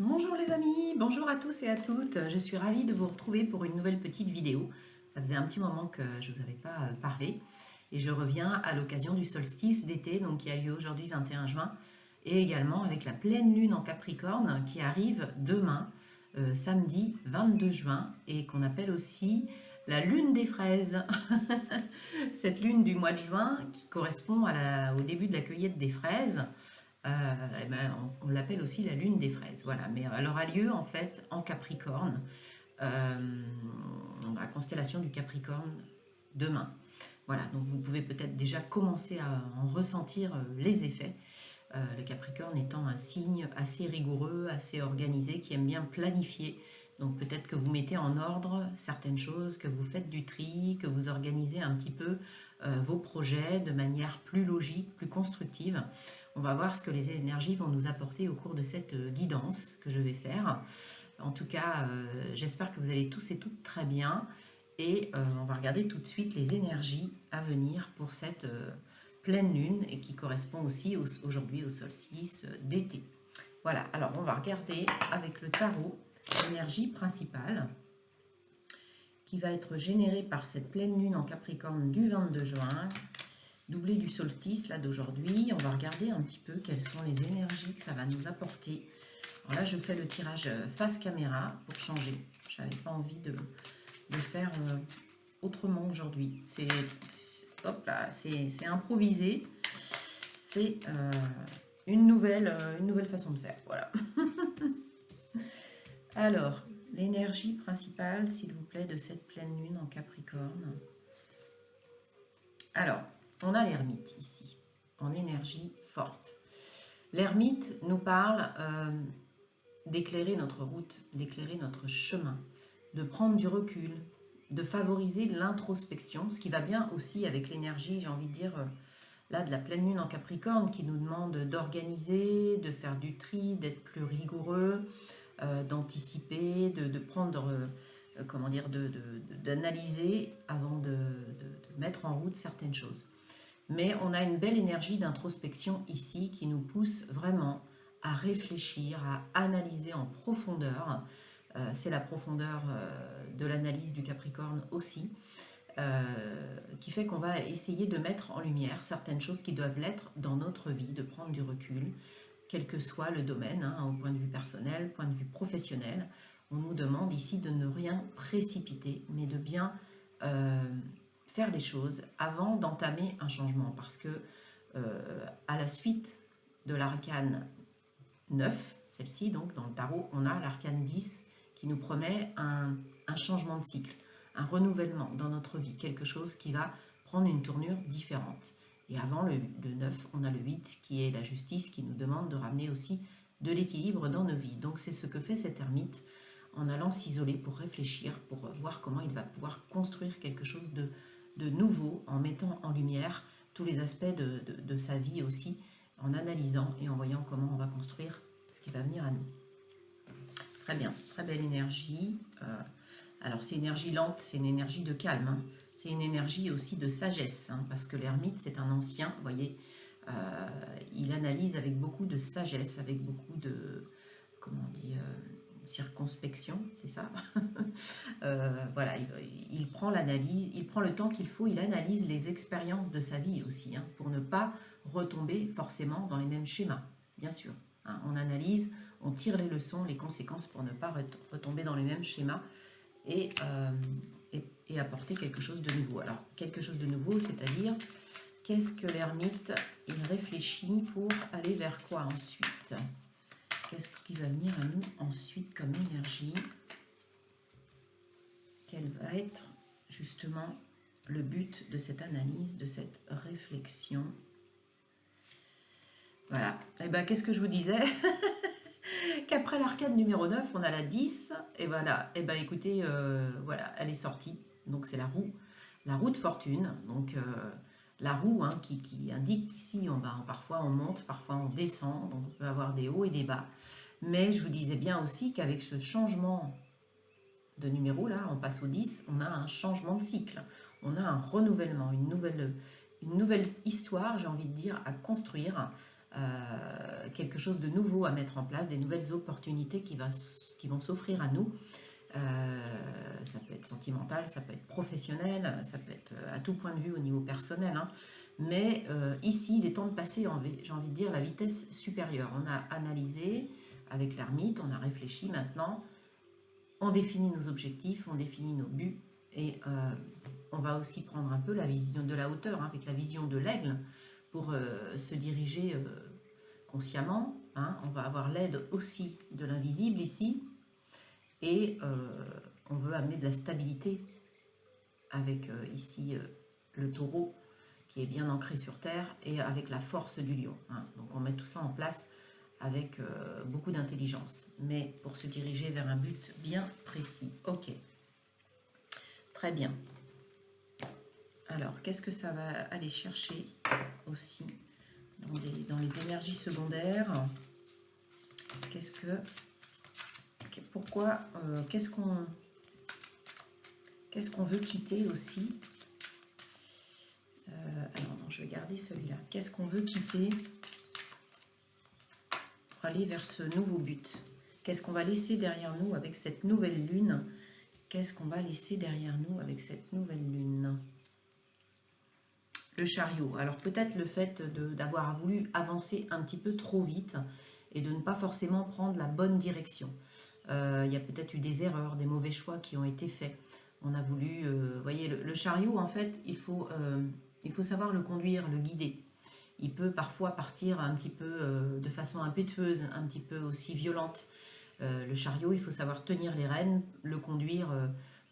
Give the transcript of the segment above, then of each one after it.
Bonjour les amis, bonjour à tous et à toutes. Je suis ravie de vous retrouver pour une nouvelle petite vidéo. Ça faisait un petit moment que je ne vous avais pas parlé et je reviens à l'occasion du solstice d'été donc qui a lieu aujourd'hui 21 juin et également avec la pleine lune en Capricorne qui arrive demain, samedi 22 juin et qu'on appelle aussi la lune des fraises. Cette lune du mois de juin qui correspond au début de la cueillette des fraises. Eh ben, on l'appelle aussi la lune des fraises, voilà. Mais elle aura lieu en fait en Capricorne, dans la constellation du Capricorne demain. Voilà, donc vous pouvez peut-être déjà commencer à en ressentir les effets. Le Capricorne étant un signe assez rigoureux, assez organisé, qui aime bien planifier. Donc peut-être que vous mettez en ordre certaines choses, que vous faites du tri, que vous organisez un petit peu vos projets de manière plus logique, plus constructive. On va voir ce que les énergies vont nous apporter au cours de cette guidance que je vais faire. En tout cas, j'espère que vous allez tous et toutes très bien. Et on va regarder tout de suite les énergies à venir pour cette pleine lune et qui correspond aussi aujourd'hui au solstice d'été. Voilà, alors on va regarder avec le tarot l'énergie principale qui va être générée par cette pleine lune en Capricorne du 22 juin, doublée du solstice là d'aujourd'hui. On va regarder un petit peu quelles sont les énergies que ça va nous apporter. Alors là, je fais le tirage face caméra pour changer. Je n'avais pas envie de faire autrement aujourd'hui. C'est improvisé. C'est une nouvelle façon de faire. Voilà. Alors, l'énergie principale, s'il vous plaît, de cette pleine lune en Capricorne. Alors, on a l'ermite ici, en énergie forte. L'ermite nous parle d'éclairer notre route, d'éclairer notre chemin, de prendre du recul, de favoriser l'introspection, ce qui va bien aussi avec l'énergie, j'ai envie de dire, là, de la pleine lune en Capricorne, qui nous demande d'organiser, de faire du tri, d'être plus rigoureux, d'anticiper, de prendre, comment dire, d'analyser avant de mettre en route certaines choses. Mais on a une belle énergie d'introspection ici qui nous pousse vraiment à réfléchir, à analyser en profondeur. C'est la profondeur de l'analyse du Capricorne aussi, qui fait qu'on va essayer de mettre en lumière certaines choses qui doivent l'être dans notre vie, de prendre du recul, quel que soit le domaine, hein, au point de vue personnel, point de vue professionnel. On nous demande ici de ne rien précipiter, mais de bien faire les choses avant d'entamer un changement. Parce que à la suite de l'arcane 9, celle-ci, donc dans le tarot, on a l'arcane 10 qui nous promet un changement de cycle, un renouvellement dans notre vie, quelque chose qui va prendre une tournure différente. Et avant le 9, on a le 8 qui est la justice, qui nous demande de ramener aussi de l'équilibre dans nos vies. Donc c'est ce que fait cet ermite en allant s'isoler pour réfléchir, pour voir comment il va pouvoir construire quelque chose de nouveau, en mettant en lumière tous les aspects de sa vie aussi, en analysant et en voyant comment on va construire ce qui va venir à nous. Très bien, très belle énergie. Alors c'est une énergie lente, c'est une énergie de calme, hein. C'est une énergie aussi de sagesse, hein, parce que l'ermite c'est un ancien, vous voyez, il analyse avec beaucoup de sagesse, avec beaucoup de, comment on dit, circonspection, c'est ça. Voilà, il prend l'analyse, il prend le temps qu'il faut, il analyse les expériences de sa vie aussi, hein, pour ne pas retomber forcément dans les mêmes schémas, bien sûr. Hein, on analyse, on tire les leçons, les conséquences pour ne pas retomber dans les mêmes schémas et apporter quelque chose de nouveau. Alors, quelque chose de nouveau, c'est-à-dire, qu'est-ce que l'ermite, il réfléchit pour aller vers quoi ensuite? Qu'est-ce qui va venir à nous ensuite comme énergie? Quel va être justement le but de cette analyse, de cette réflexion? Voilà. Et bien, qu'est-ce que je vous disais? Qu'après l'arcade numéro 9, on a la 10. Et voilà. Et bien, écoutez, voilà, elle est sortie. Donc, c'est la roue de fortune. Donc, la roue, hein, qui indique qu'ici, parfois on monte, parfois on descend. Donc, on peut avoir des hauts et des bas. Mais je vous disais bien aussi qu'avec ce changement de numéro, là, on passe au 10, on a un changement de cycle. On a un renouvellement, une nouvelle histoire, j'ai envie de dire, à construire. quelque chose de nouveau à mettre en place, des nouvelles opportunités qui vont s'offrir à nous. Ça peut être sentimental, ça peut être professionnel, ça peut être à tout point de vue au niveau personnel. Hein. Mais ici, il est temps de passer, j'ai envie de dire, la vitesse supérieure. On a analysé avec l'ermite, on a réfléchi maintenant, on définit nos objectifs, on définit nos buts et on va aussi prendre un peu la vision de la hauteur, hein, avec la vision de l'aigle pour se diriger consciemment. Hein. On va avoir l'aide aussi de l'invisible ici et on veut amener de la stabilité avec ici le taureau qui est bien ancré sur terre et avec la force du lion. Hein. Donc on met tout ça en place avec beaucoup d'intelligence, mais pour se diriger vers un but bien précis. Ok, très bien. Alors, qu'est-ce que ça va aller chercher aussi dans les énergies secondaires? Pourquoi, qu'est-ce qu'on veut quitter aussi? Alors non, je vais garder celui-là. Qu'est-ce qu'on veut quitter pour aller vers ce nouveau but? Qu'est-ce qu'on va laisser derrière nous avec cette nouvelle lune? Qu'est-ce qu'on va laisser derrière nous avec cette nouvelle lune? Le chariot. Alors peut-être le fait d'avoir voulu avancer un petit peu trop vite et de ne pas forcément prendre la bonne direction. Il y a peut-être eu des erreurs, des mauvais choix qui ont été faits. On a voulu, vous voyez, le chariot, en fait, il faut savoir le conduire, le guider. Il peut parfois partir un petit peu de façon impétueuse, un petit peu aussi violente. Le chariot, il faut savoir tenir les rênes, le conduire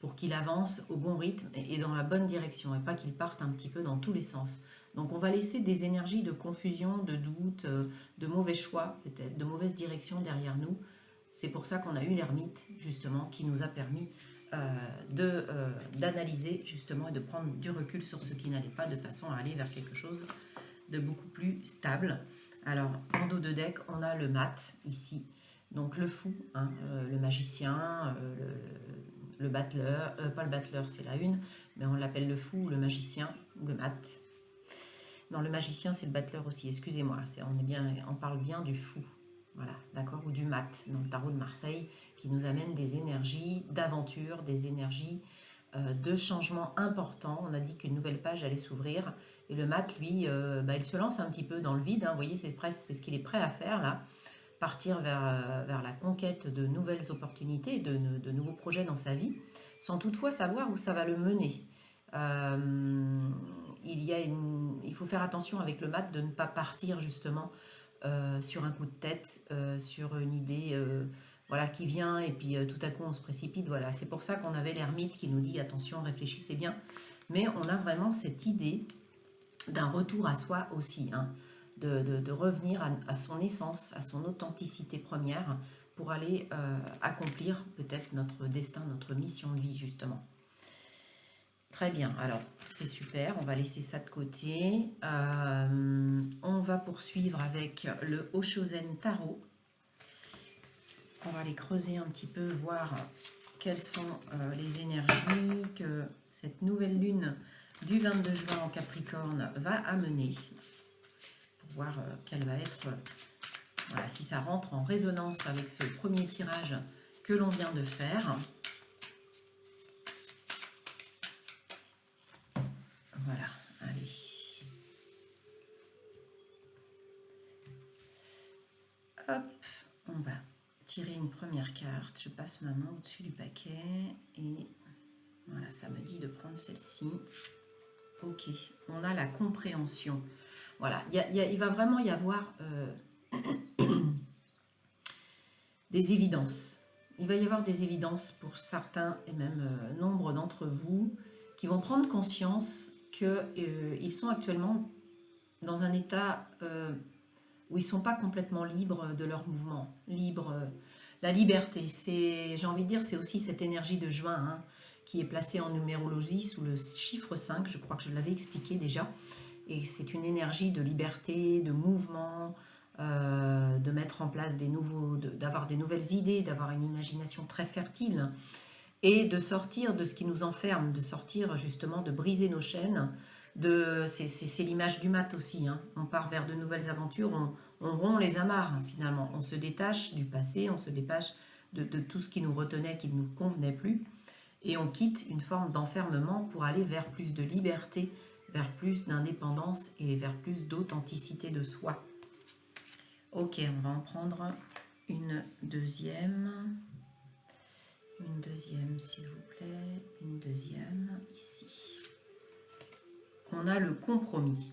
pour qu'il avance au bon rythme et dans la bonne direction, et pas qu'il parte un petit peu dans tous les sens. Donc on va laisser des énergies de confusion, de doute, de mauvais choix, peut-être, de mauvaises directions derrière nous. C'est pour ça qu'on a eu l'ermite, justement, qui nous a permis d'analyser, justement, et de prendre du recul sur ce qui n'allait pas, de façon à aller vers quelque chose de beaucoup plus stable. Alors, en dos de deck, on a le mat, ici. Donc le fou, hein, le magicien, le battleur, pas le battleur, c'est la une, mais on l'appelle le fou, le magicien, ou le mat. Non, le magicien, c'est le battleur aussi, excusez-moi, on parle bien du fou, voilà, d'accord, ou du mat, dans le tarot de Marseille, qui nous amène des énergies d'aventure, des énergies de changement important. On a dit qu'une nouvelle page allait s'ouvrir, et le mat, lui, il se lance un petit peu dans le vide, hein, vous voyez, c'est ce qu'il est prêt à faire, là, partir vers la conquête de nouvelles opportunités, de nouveaux projets dans sa vie, sans toutefois savoir où ça va le mener. Il faut faire attention avec le mat de ne pas partir justement sur un coup de tête, sur une idée voilà, qui vient et puis tout à coup on se précipite. Voilà. C'est pour ça qu'on avait l'ermite qui nous dit attention, réfléchissez bien. Mais on a vraiment cette idée d'un retour à soi aussi, hein. De revenir à son essence, à son authenticité première pour aller accomplir peut-être notre destin, notre mission de vie justement. Très bien, alors c'est super, on va laisser ça de côté. On va poursuivre avec le Oshozen Tarot. On va aller creuser un petit peu, voir quelles sont les énergies que cette nouvelle lune du 22 juin en Capricorne va amener. Voir quelle va être, voilà, si ça rentre en résonance avec ce premier tirage que l'on vient de faire. Voilà, allez. Hop, on va tirer une première carte. Je passe ma main au-dessus du paquet et voilà, ça me dit de prendre celle-ci. Ok, on a la compréhension. Voilà, il va vraiment y avoir des évidences. Il va y avoir des évidences pour certains et même nombre d'entre vous qui vont prendre conscience qu'ils sont actuellement dans un état où ils ne sont pas complètement libres de leur mouvement. La liberté, j'ai envie de dire, c'est aussi cette énergie de juin hein, qui est placée en numérologie sous le chiffre 5, je crois que je l'avais expliqué déjà. Et c'est une énergie de liberté, de mouvement, de mettre en place d'avoir des nouvelles idées, d'avoir une imagination très fertile et de sortir de ce qui nous enferme, de sortir justement, de briser nos chaînes c'est l'image du mat aussi, hein. On part vers de nouvelles aventures, on rompt les amarres, hein, finalement. On se détache du passé, on se détache de tout ce qui nous retenait, qui ne nous convenait plus. Et on quitte une forme d'enfermement pour aller vers plus de liberté, vers plus d'indépendance et vers plus d'authenticité de soi. Ok, on va en prendre une deuxième. Une deuxième, s'il vous plaît. Une deuxième, ici. On a le compromis.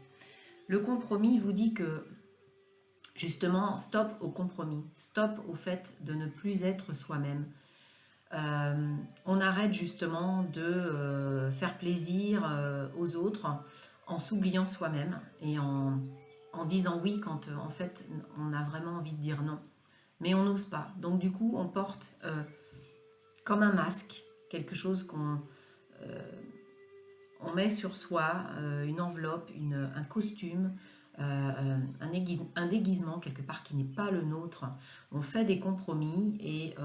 Le compromis vous dit que, justement, stop au compromis. Stop au fait de ne plus être soi-même. On arrête justement de faire plaisir aux autres en s'oubliant soi-même et en disant oui quand en fait on a vraiment envie de dire non. Mais on n'ose pas. Donc du coup on porte comme un masque, quelque chose qu'on on met sur soi, une enveloppe, un costume, un déguisement quelque part qui n'est pas le nôtre. On fait des compromis et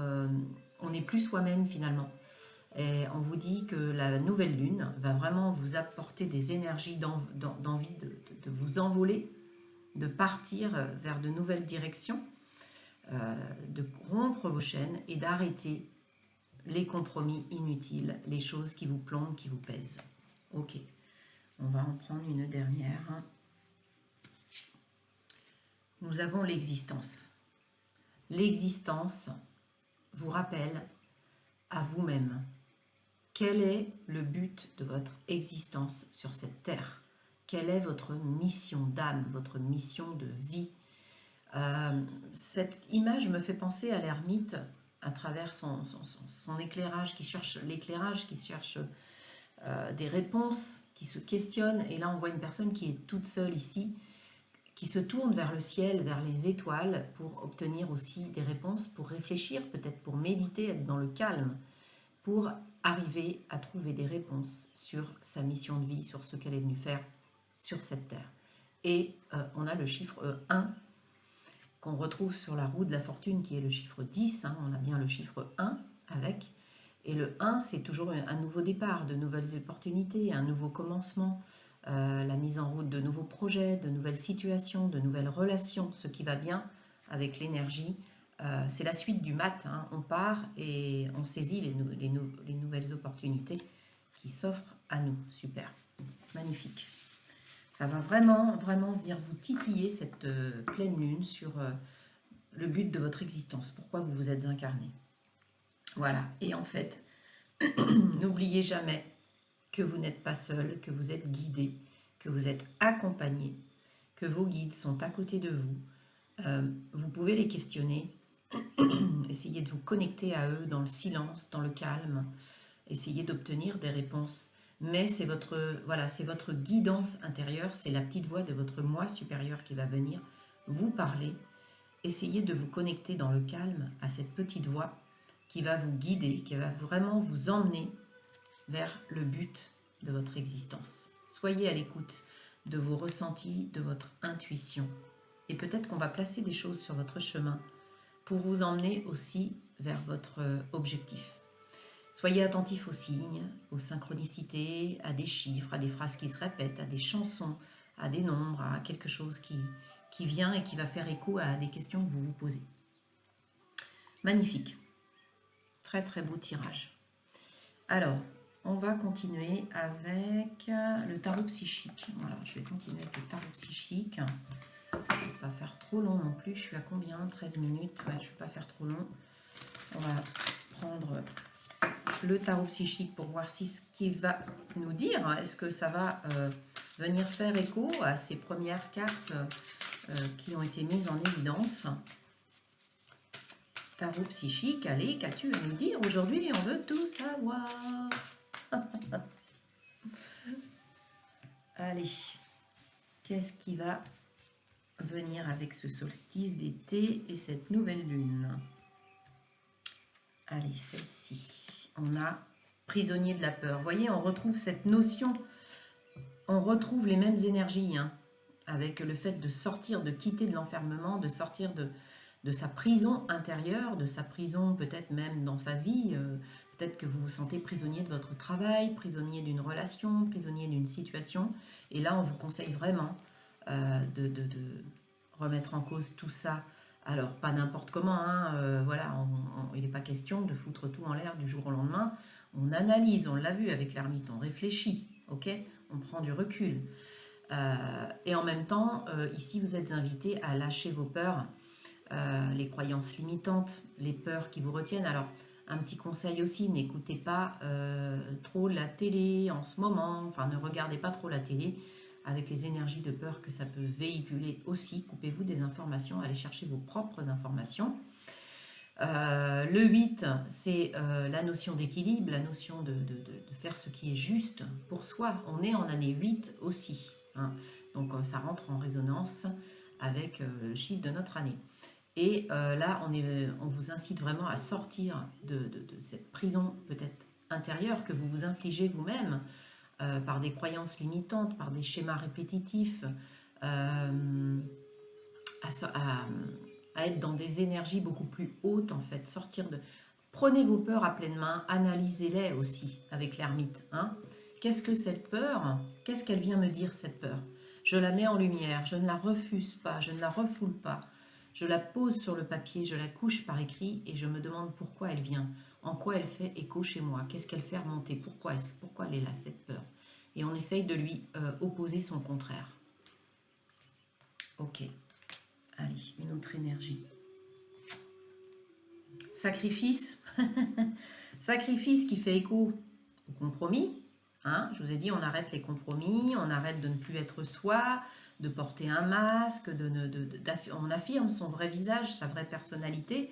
on n'est plus soi-même finalement. Et on vous dit que la nouvelle lune va vraiment vous apporter des énergies d'envie de vous envoler, de partir vers de nouvelles directions, de rompre vos chaînes et d'arrêter les compromis inutiles, les choses qui vous plombent, qui vous pèsent. Ok, on va en prendre une dernière. Nous avons l'existence. L'existence vous rappelle à vous-même quel est le but de votre existence sur cette terre. Quelle est votre mission d'âme, votre mission de vie. Cette image me fait penser à l'ermite à travers son éclairage, qui cherche l'éclairage, qui cherche des réponses, qui se questionne. Et là, on voit une personne qui est toute seule ici, qui se tourne vers le ciel, vers les étoiles, pour obtenir aussi des réponses, pour réfléchir, peut-être pour méditer, être dans le calme, pour arriver à trouver des réponses sur sa mission de vie, sur ce qu'elle est venue faire sur cette terre. Et on a le chiffre 1 qu'on retrouve sur la roue de la fortune, qui est le chiffre 10. Hein, on a bien le chiffre 1 avec. Et le 1, c'est toujours un nouveau départ, de nouvelles opportunités, un nouveau commencement, la mise en route de nouveaux projets, de nouvelles situations, de nouvelles relations, ce qui va bien avec l'énergie. C'est la suite du mat, hein. On part et on saisit les nouvelles opportunités qui s'offrent à nous. Super, magnifique. Ça va vraiment, vraiment venir vous titiller cette pleine lune sur le but de votre existence, pourquoi vous vous êtes incarné. Voilà, et en fait, n'oubliez jamais que vous n'êtes pas seul, que vous êtes guidé, que vous êtes accompagné, que vos guides sont à côté de vous. Vous pouvez les questionner, essayez de vous connecter à eux dans le silence, dans le calme, essayez d'obtenir des réponses. Mais c'est votre guidance intérieure, c'est la petite voix de votre moi supérieur qui va venir vous parler. Essayez de vous connecter dans le calme à cette petite voix qui va vous guider, qui va vraiment vous emmener vers le but de votre existence. Soyez à l'écoute de vos ressentis, de votre intuition. Et peut-être qu'on va placer des choses sur votre chemin pour vous emmener aussi vers votre objectif. Soyez attentifs aux signes, aux synchronicités, à des chiffres, à des phrases qui se répètent, à des chansons, à des nombres, à quelque chose qui vient et qui va faire écho à des questions que vous vous posez. Magnifique. Très très beau tirage. Alors, on va continuer avec le tarot psychique. Voilà, je vais continuer avec le tarot psychique. Je ne vais pas faire trop long non plus. Je suis à combien? 13 minutes. Ouais, je ne vais pas faire trop long. On va prendre le tarot psychique pour voir ce qu'il va nous dire. Est-ce que ça va venir faire écho à ces premières cartes qui ont été mises en évidence? Tarot psychique, allez, qu'as-tu à nous dire aujourd'hui? On veut tout savoir. Allez, qu'est-ce qui va venir avec ce solstice d'été et cette nouvelle lune? Allez, celle-ci. On a prisonnier de la peur. Vous voyez, on retrouve cette notion, on retrouve les mêmes énergies, hein, avec le fait de sortir, de quitter de l'enfermement, de sortir de sa prison intérieure, de sa prison peut-être même dans sa vie. Peut-être que vous vous sentez prisonnier de votre travail, prisonnier d'une relation, prisonnier d'une situation. Et là, on vous conseille vraiment de remettre en cause tout ça. Alors, pas n'importe comment, hein, voilà, il n'est pas question de foutre tout en l'air du jour au lendemain. On analyse, on l'a vu avec l'ermite, on réfléchit, ok? On prend du recul. Et en même temps, ici, vous êtes invité à lâcher vos peurs, les croyances limitantes, les peurs qui vous retiennent. Alors, un petit conseil aussi, n'écoutez pas trop la télé en ce moment, enfin, ne regardez pas trop la télé avec les énergies de peur que ça peut véhiculer aussi. Coupez-vous des informations, allez chercher vos propres informations. Le 8, c'est la notion d'équilibre, la notion de faire ce qui est juste pour soi. On est en année 8 aussi, hein. Donc ça rentre en résonance avec le chiffre de notre année. Et là, on vous incite vraiment à sortir de cette prison peut-être intérieure que vous vous infligez vous-même par des croyances limitantes, par des schémas répétitifs, à être dans des énergies beaucoup plus hautes en fait, sortir de... Prenez vos peurs à pleine main, analysez-les aussi avec l'ermite. Hein. Qu'est-ce que cette peur? Qu'est-ce qu'elle vient me dire cette peur? Je la mets en lumière, je ne la refuse pas, je ne la refoule pas. Je la pose sur le papier, je la couche par écrit et je me demande pourquoi elle vient, en quoi elle fait écho chez moi, qu'est-ce qu'elle fait remonter, pourquoi elle est là cette peur. Et on essaye de lui opposer son contraire. Ok. Allez, une autre énergie. Sacrifice. Sacrifice qui fait écho au compromis. Hein, je vous ai dit, on arrête les compromis, on arrête de ne plus être soi, de porter un masque, on affirme son vrai visage, sa vraie personnalité,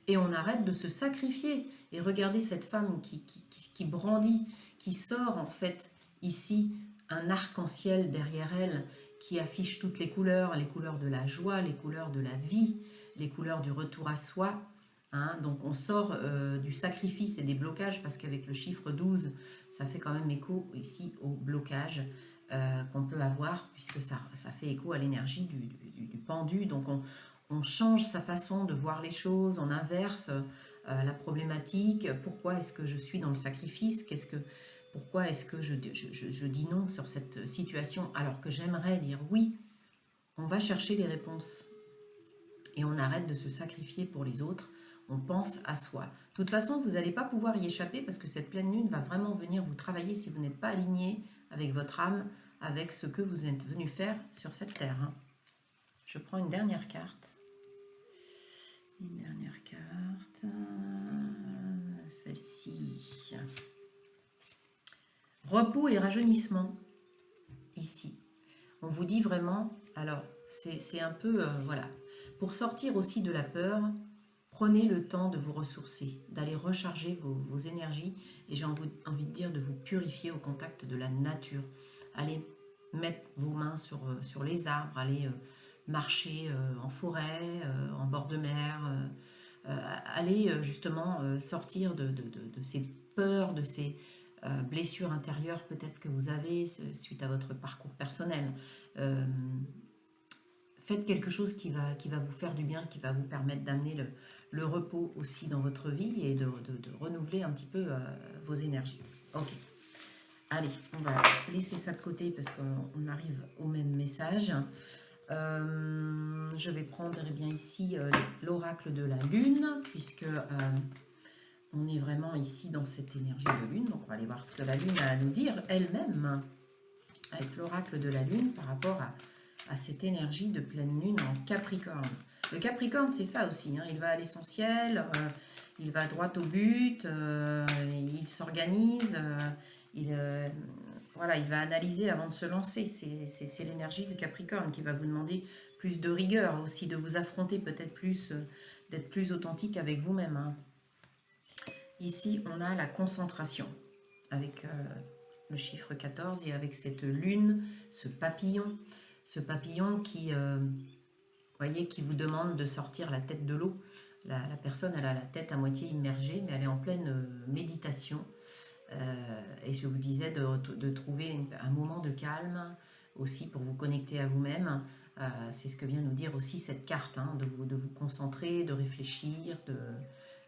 et on arrête de se sacrifier. Et regardez cette femme qui brandit, qui sort en fait ici un arc-en-ciel derrière elle, qui affiche toutes les couleurs de la joie, les couleurs de la vie, les couleurs du retour à soi. Hein, donc on sort du sacrifice et des blocages parce qu'avec le chiffre 12, ça fait quand même écho ici au blocage qu'on peut avoir puisque ça fait écho à l'énergie du pendu. Donc on change sa façon de voir les choses, on inverse la problématique. Pourquoi est-ce que je suis dans le sacrifice? Pourquoi est-ce que je dis non sur cette situation alors que j'aimerais dire oui? On va chercher les réponses et on arrête de se sacrifier pour les autres. On pense à soi. De toute façon, vous n'allez pas pouvoir y échapper parce que cette pleine lune va vraiment venir vous travailler si vous n'êtes pas aligné avec votre âme, avec ce que vous êtes venu faire sur cette terre. Hein. Je prends une dernière carte. Une dernière carte. Celle-ci. Repos et rajeunissement. Ici. On vous dit vraiment, alors c'est un peu, voilà, pour sortir aussi de la peur, prenez le temps de vous ressourcer, d'aller recharger vos énergies et j'ai envie de dire de vous purifier au contact de la nature. Allez mettre vos mains sur les arbres, allez marcher en forêt, en bord de mer, allez justement sortir de ces peurs, de ces blessures intérieures peut-être que vous avez suite à votre parcours personnel. Faites quelque chose qui va vous faire du bien, qui va vous permettre d'amener le repos aussi dans votre vie et de renouveler un petit peu vos énergies. Ok. Allez, on va laisser ça de côté parce qu'on arrive au même message. Je vais prendre bien ici l'oracle de la lune puisque on est vraiment ici dans cette énergie de lune. Donc on va aller voir ce que la lune a à nous dire elle-même avec l'oracle de la lune par rapport à cette énergie de pleine lune en Capricorne. Le Capricorne, c'est ça aussi, hein, il va à l'essentiel, il va droit au but, il s'organise, voilà, il va analyser avant de se lancer. C'est l'énergie du Capricorne qui va vous demander plus de rigueur, aussi de vous affronter peut-être plus, d'être plus authentique avec vous-même. Hein. Ici, on a la concentration avec le chiffre 14 et avec cette lune, ce papillon qui, voyez, qui vous demande de sortir la tête de l'eau. La personne, elle a la tête à moitié immergée, mais elle est en pleine méditation. Et je vous disais de trouver un moment de calme aussi pour vous connecter à vous-même. C'est ce que vient nous dire aussi cette carte, hein, de vous concentrer, de réfléchir,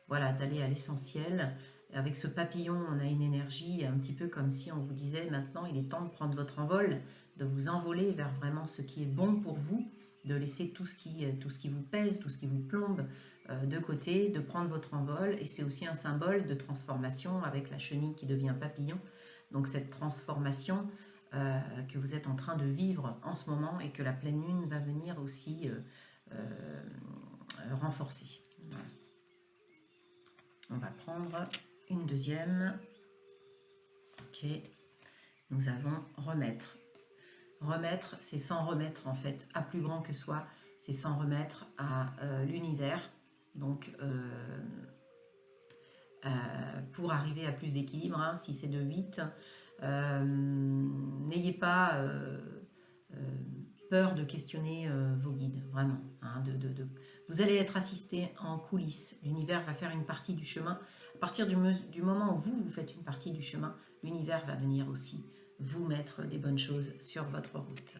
voilà, d'aller à l'essentiel. Avec ce papillon, on a une énergie un petit peu comme si on vous disait maintenant il est temps de prendre votre envol, de vous envoler vers vraiment ce qui est bon pour vous, de laisser tout ce qui vous pèse, tout ce qui vous plombe de côté, de prendre votre envol. Et c'est aussi un symbole de transformation avec la chenille qui devient papillon. Donc cette transformation que vous êtes en train de vivre en ce moment et que la pleine lune va venir aussi renforcer. Voilà. On va prendre une deuxième. Ok. Nous avons remettre. Remettre, c'est s'en remettre en fait à plus grand que soi. C'est s'en remettre à l'univers. Donc, pour arriver à plus d'équilibre, hein, si c'est de 8, n'ayez pas peur de questionner vos guides, vraiment. Hein, Vous allez être assisté en coulisses. L'univers va faire une partie du chemin. À partir du moment où vous faites une partie du chemin, l'univers va venir aussi vous mettre des bonnes choses sur votre route.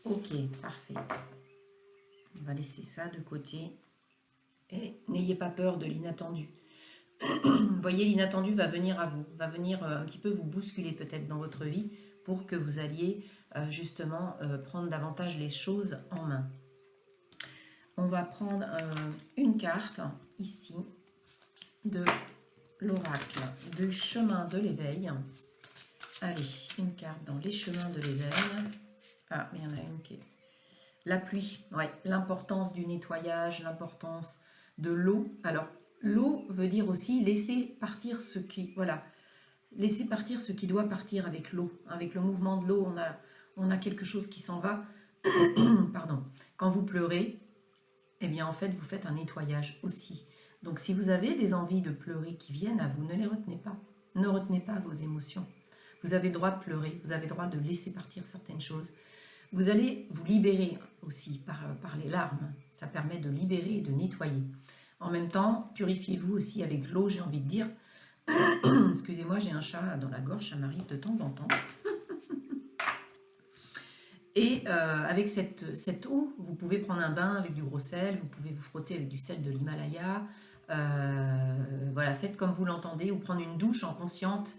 Ok, parfait. On va laisser ça de côté. Et n'ayez pas peur de l'inattendu. Vous voyez, l'inattendu va venir à vous, va venir un petit peu vous bousculer peut-être dans votre vie pour que vous alliez justement prendre davantage les choses en main. On va prendre une carte ici de l'oracle du chemin de l'éveil. Allez, une carte dans les chemins de l'éveil. Ah, il y en a une qui est... La pluie, ouais, l'importance du nettoyage, l'importance de l'eau. Alors, l'eau veut dire aussi laisser partir ce qui... Voilà, laisser partir ce qui doit partir avec l'eau. Avec le mouvement de l'eau, on a quelque chose qui s'en va. Pardon. Quand vous pleurez, eh bien, en fait, vous faites un nettoyage aussi. Donc, si vous avez des envies de pleurer qui viennent à vous, ne les retenez pas. Ne retenez pas vos émotions. Vous avez le droit de pleurer, vous avez le droit de laisser partir certaines choses. Vous allez vous libérer aussi par les larmes. Ça permet de libérer et de nettoyer. En même temps, purifiez-vous aussi avec l'eau, j'ai envie de dire. Excusez-moi, j'ai un chat dans la gorge, ça m'arrive de temps en temps. Et avec cette eau, vous pouvez prendre un bain avec du gros sel, vous pouvez vous frotter avec du sel de l'Himalaya. Voilà, faites comme vous l'entendez, ou prendre une douche en conscience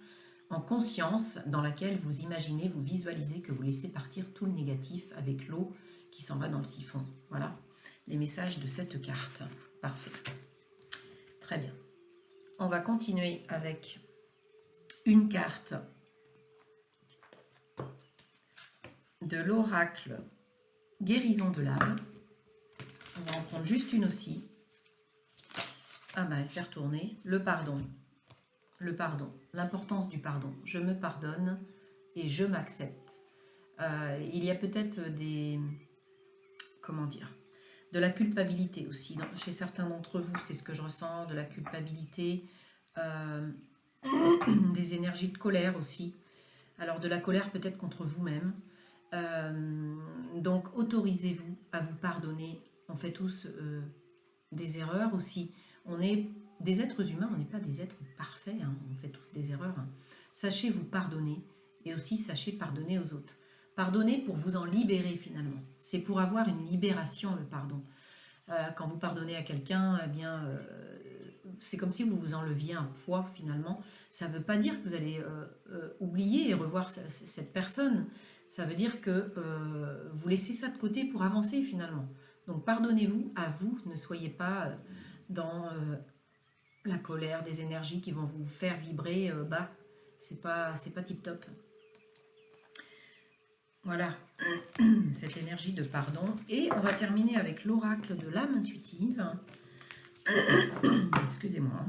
dans laquelle vous imaginez, vous visualisez que vous laissez partir tout le négatif avec l'eau qui s'en va dans le siphon. Voilà les messages de cette carte. Parfait. Très bien. On va continuer avec une carte de l'oracle guérison de l'âme. On va en prendre juste une aussi. Ah ben, elle s'est retournée. Le pardon. Le pardon. L'importance du pardon. Je me pardonne et je m'accepte. Il y a peut-être des... Comment dire ? De la culpabilité aussi. Chez certains d'entre vous, c'est ce que je ressens. De la culpabilité. Des énergies de colère aussi. Alors de la colère peut-être contre vous-même. Donc autorisez-vous à vous pardonner. On fait tous des erreurs aussi. On est des êtres humains, on n'est pas des êtres parfaits, hein. On fait tous des erreurs. Hein. Sachez vous pardonner et aussi sachez pardonner aux autres. Pardonnez pour vous en libérer finalement. C'est pour avoir une libération, le pardon. Quand vous pardonnez à quelqu'un, eh bien, c'est comme si vous vous enleviez un poids finalement. Ça ne veut pas dire que vous allez oublier et revoir cette personne. Ça veut dire que vous laissez ça de côté pour avancer finalement. Donc pardonnez-vous à vous, ne soyez pas dans la colère, des énergies qui vont vous faire vibrer bas. C'est pas tip top. Voilà, cette énergie de pardon. Et on va terminer avec l'oracle de l'âme intuitive. Excusez-moi.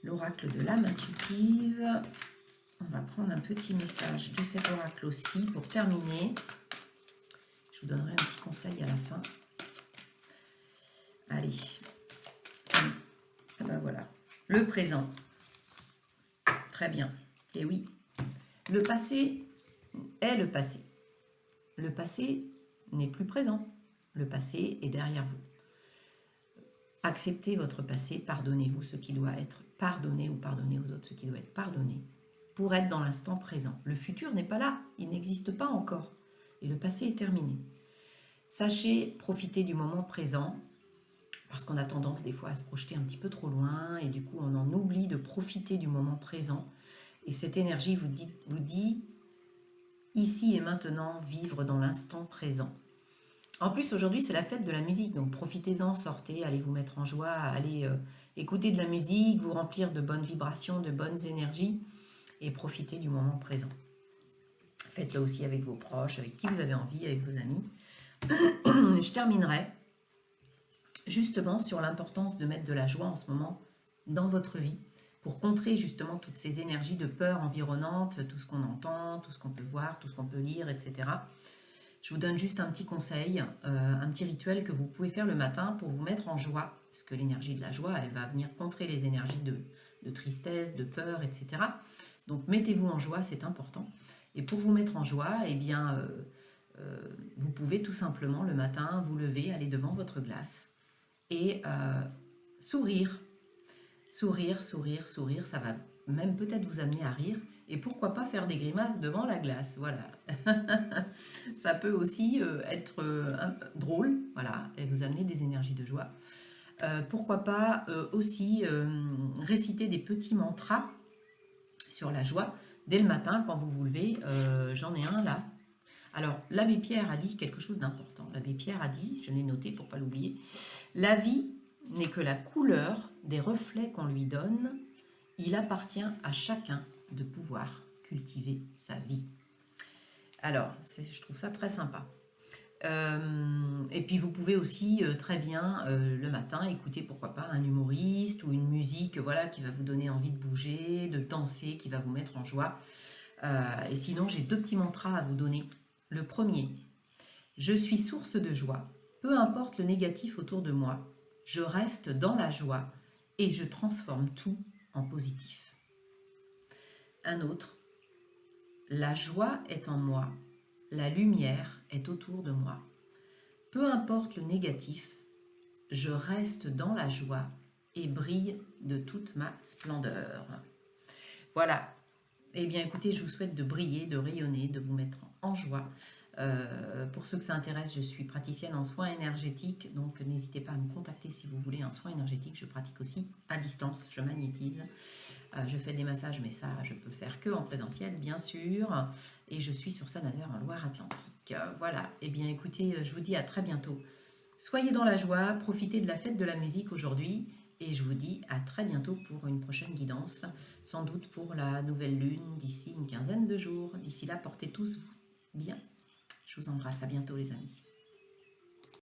L'oracle de l'âme intuitive. On va prendre un petit message de cet oracle aussi pour terminer. Je vous donnerai un petit conseil à la fin. Allez. Et ben voilà. Le présent. Très bien. Et oui. Le passé est le passé. Le passé n'est plus présent. Le passé est derrière vous. Acceptez votre passé, pardonnez-vous ce qui doit être pardonné ou pardonnez aux autres ce qui doit être pardonné pour être dans l'instant présent. Le futur n'est pas là, il n'existe pas encore. Et le passé est terminé. Sachez profiter du moment présent, parce qu'on a tendance des fois à se projeter un petit peu trop loin, et du coup on en oublie de profiter du moment présent. Et cette énergie vous dit ici et maintenant, vivre dans l'instant présent. En plus, aujourd'hui, c'est la fête de la musique, donc profitez-en, sortez, allez vous mettre en joie, allez écouter de la musique, vous remplir de bonnes vibrations, de bonnes énergies, et profitez du moment présent. Faites-le aussi avec vos proches, avec qui vous avez envie, avec vos amis. Je terminerai justement sur l'importance de mettre de la joie en ce moment dans votre vie, pour contrer justement toutes ces énergies de peur environnantes, tout ce qu'on entend, tout ce qu'on peut voir, tout ce qu'on peut lire, etc. Je vous donne juste un petit conseil, un petit rituel que vous pouvez faire le matin pour vous mettre en joie, parce que l'énergie de la joie, elle va venir contrer les énergies de tristesse, de peur, etc. Donc mettez-vous en joie, c'est important. Et pour vous mettre en joie, eh bien, vous pouvez tout simplement le matin vous lever, aller devant votre glace et sourire. Sourire, sourire, sourire, ça va même peut-être vous amener à rire. Et pourquoi pas faire des grimaces devant la glace, voilà. Ça peut aussi être drôle, voilà, et vous amener des énergies de joie. Pourquoi pas aussi réciter des petits mantras sur la joie dès le matin quand vous vous levez. J'en ai un là. Alors, l'abbé Pierre a dit quelque chose d'important. L'abbé Pierre a dit, je l'ai noté pour ne pas l'oublier, la vie n'est que la couleur des reflets qu'on lui donne. Il appartient à chacun de pouvoir cultiver sa vie. Alors, je trouve ça très sympa. Et puis vous pouvez aussi très bien le matin écouter pourquoi pas un humoriste ou une musique voilà, qui va vous donner envie de bouger, de danser, qui va vous mettre en joie. Et sinon, j'ai 2 petits mantras à vous donner. Le premier, je suis source de joie, peu importe le négatif autour de moi, je reste dans la joie et je transforme tout en positif. Un autre, la joie est en moi, la lumière est autour de moi. Peu importe le négatif, je reste dans la joie et brille de toute ma splendeur. Voilà. Eh bien, écoutez, je vous souhaite de briller, de rayonner, de vous mettre en joie. Pour ceux que ça intéresse, je suis praticienne en soins énergétiques, donc n'hésitez pas à me contacter si vous voulez un soin énergétique. Je pratique aussi à distance, je magnétise. Je fais des massages, mais ça, je peux faire que en présentiel, bien sûr. Et je suis sur Saint-Nazaire en Loire-Atlantique. Voilà. Eh bien, écoutez, je vous dis à très bientôt. Soyez dans la joie, profitez de la fête de la musique aujourd'hui. Et je vous dis à très bientôt pour une prochaine guidance, sans doute pour la nouvelle lune d'ici une quinzaine de jours. D'ici là, portez tous bien. Je vous embrasse, à bientôt les amis.